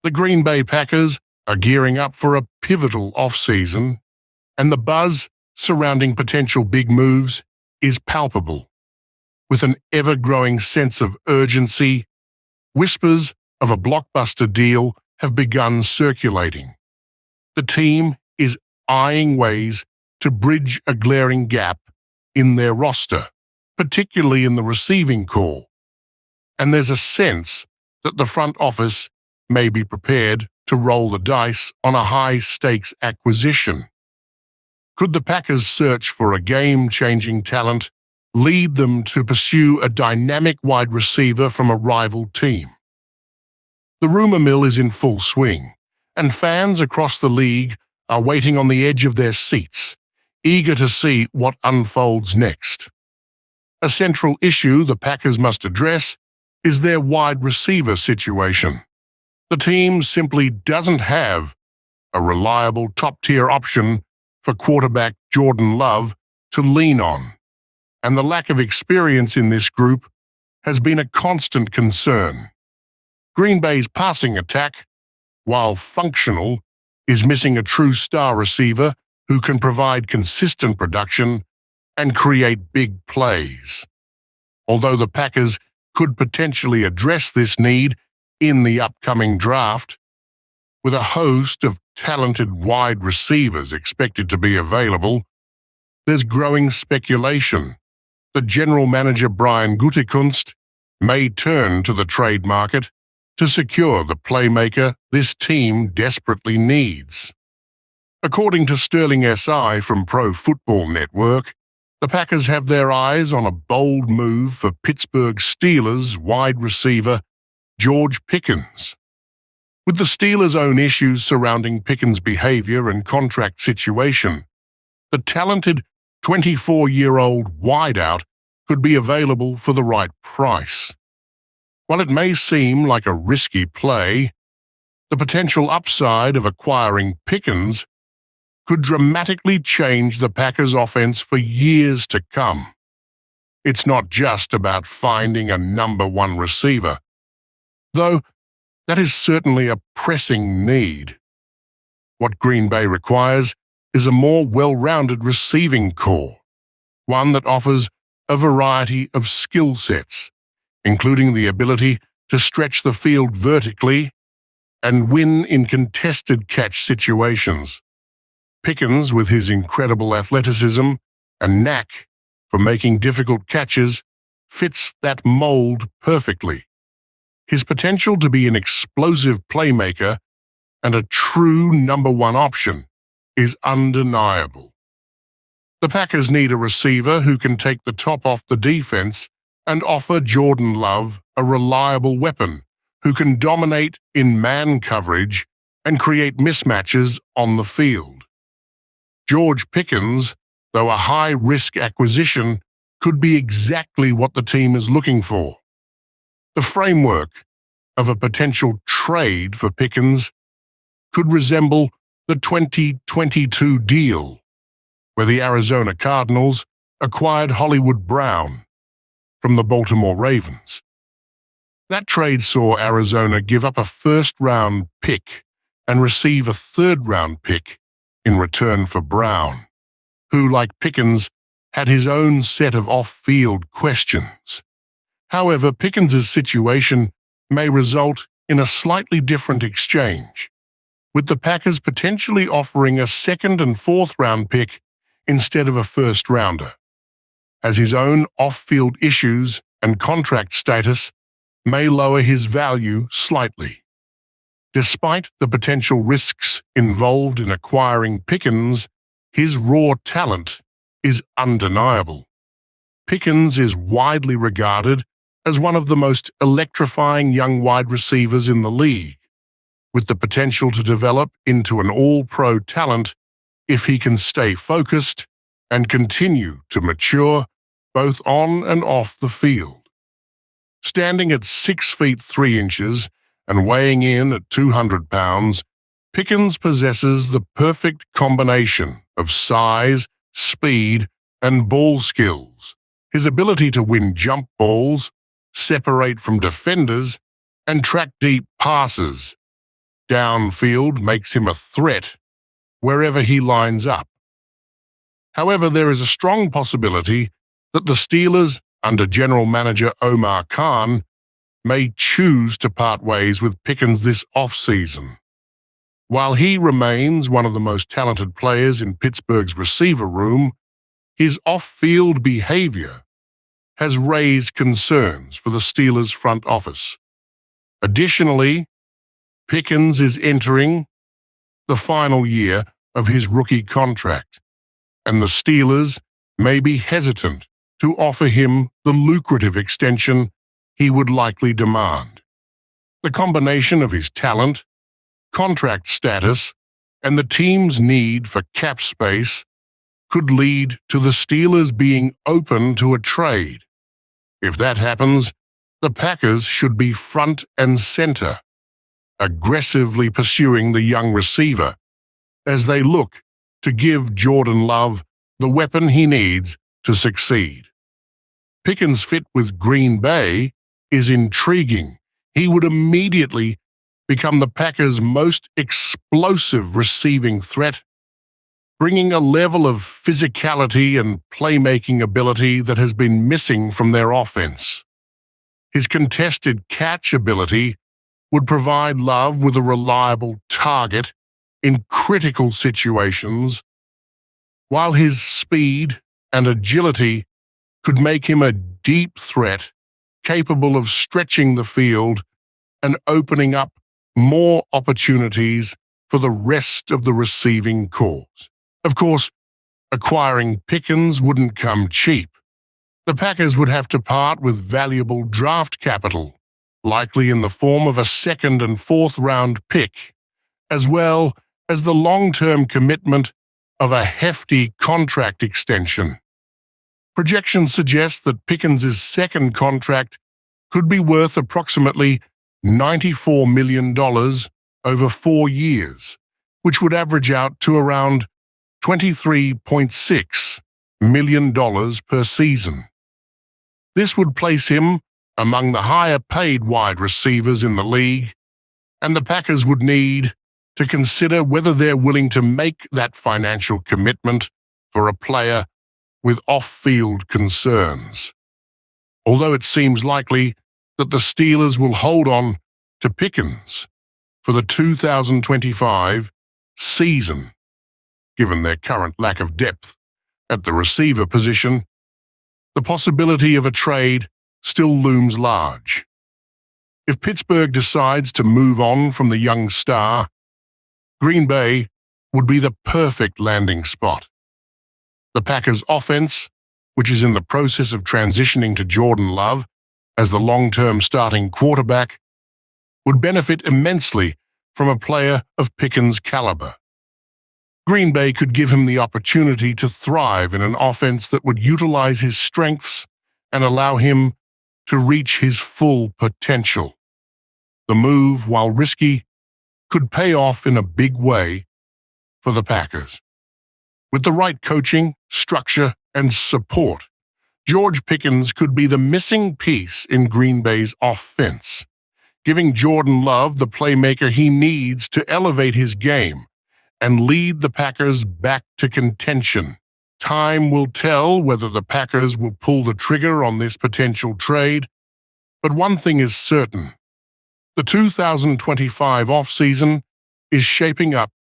The Green Bay Packers are gearing up for a pivotal offseason, and the buzz surrounding potential big moves is palpable. With an ever-growing sense of urgency, whispers of a blockbuster deal have begun circulating. The team is eyeing ways to bridge a glaring gap in their roster, particularly in the receiving corps, and there's a sense that the front office may be prepared to roll the dice on a high-stakes acquisition. Could the Packers' search for a game-changing talent lead them to pursue a dynamic wide receiver from a rival team? The rumor mill is in full swing, and fans across the league are waiting on the edge of their seats, eager to see what unfolds next. A central issue the Packers must address is their wide receiver situation. The team simply doesn't have a reliable top-tier option for quarterback Jordan Love to lean on, and the lack of experience in this group has been a constant concern. Green Bay's passing attack, while functional, is missing a true star receiver who can provide consistent production and create big plays. Although the Packers could potentially address this need in the upcoming draft, with a host of talented wide receivers expected to be available, there's growing speculation that general manager Brian Gutekunst may turn to the trade market to secure the playmaker this team desperately needs. According to Sterling SI from Pro Football Network, the Packers have their eyes on a bold move for Pittsburgh Steelers wide receiver George Pickens. With the Steelers' own issues surrounding Pickens' behavior and contract situation, the talented 24-year-old wideout could be available for the right price. While it may seem like a risky play, the potential upside of acquiring Pickens could dramatically change the Packers' offense for years to come. It's not just about finding a number one receiver, though that is certainly a pressing need. What Green Bay requires is a more well-rounded receiving corps, one that offers a variety of skill sets, including the ability to stretch the field vertically and win in contested catch situations. Pickens, with his incredible athleticism and knack for making difficult catches, fits that mold perfectly. His potential to be an explosive playmaker and a true number one option is undeniable. The Packers need a receiver who can take the top off the defense and offer Jordan Love a reliable weapon who can dominate in man coverage and create mismatches on the field. George Pickens, though a high-risk acquisition, could be exactly what the team is looking for. The framework of a potential trade for Pickens could resemble the 2022 deal, where the Arizona Cardinals acquired Hollywood Brown from the Baltimore Ravens. That trade saw Arizona give up a first-round pick and receive a third-round pick in return for Brown, who, like Pickens, had his own set of off-field questions. However, Pickens' situation may result in a slightly different exchange, with the Packers potentially offering a second and fourth-round pick instead of a first-rounder, as his own off-field issues and contract status may lower his value slightly. Despite the potential risks involved in acquiring Pickens, his raw talent is undeniable. Pickens is widely regarded as one of the most electrifying young wide receivers in the league, with the potential to develop into an all-pro talent if he can stay focused and continue to mature both on and off the field. Standing at 6 feet 3 inches and weighing in at 200 pounds, Pickens possesses the perfect combination of size, speed, and ball skills. His ability to win jump balls, separate from defenders, and track deep passes downfield makes him a threat wherever he lines up. However, there is a strong possibility that the Steelers, under general manager Omar Khan, may choose to part ways with Pickens this offseason. While he remains one of the most talented players in Pittsburgh's receiver room, his off-field behavior has raised concerns for the Steelers' front office. Additionally, Pickens is entering the final year of his rookie contract, and the Steelers may be hesitant to offer him the lucrative extension he would likely demand. The combination of his talent, contract status, and the team's need for cap space could lead to the Steelers being open to a trade. If that happens, the Packers should be front and center, aggressively pursuing the young receiver as they look to give Jordan Love the weapon he needs to succeed. Pickens' fit with Green Bay is intriguing. He would immediately become the Packers' most explosive receiving threat, bringing a level of physicality and playmaking ability that has been missing from their offense. His contested catch ability would provide Love with a reliable target in critical situations, while his speed and agility could make him a deep threat capable of stretching the field and opening up more opportunities for the rest of the receiving corps. Of course, acquiring Pickens wouldn't come cheap. The Packers would have to part with valuable draft capital, likely in the form of a second and fourth round pick, as well as the long-term commitment of a hefty contract extension. Projections suggest that Pickens' second contract could be worth approximately $94 million over 4 years, which would average out to around $23.6 million per season. This would place him among the higher-paid wide receivers in the league, and the Packers would need to consider whether they're willing to make that financial commitment for a player with off-field concerns. Although it seems likely that the Steelers will hold on to Pickens for the 2025 season, given their current lack of depth at the receiver position, the possibility of a trade still looms large. If Pittsburgh decides to move on from the young star, Green Bay would be the perfect landing spot. The Packers' offense, which is in the process of transitioning to Jordan Love as the long-term starting quarterback, would benefit immensely from a player of Pickens' caliber. Green Bay could give him the opportunity to thrive in an offense that would utilize his strengths and allow him to reach his full potential. The move, while risky, could pay off in a big way for the Packers. With the right coaching, structure, and support, George Pickens could be the missing piece in Green Bay's offense, giving Jordan Love the playmaker he needs to elevate his game and lead the Packers back to contention. Time will tell whether the Packers will pull the trigger on this potential trade, but one thing is certain. The 2025 offseason is shaping up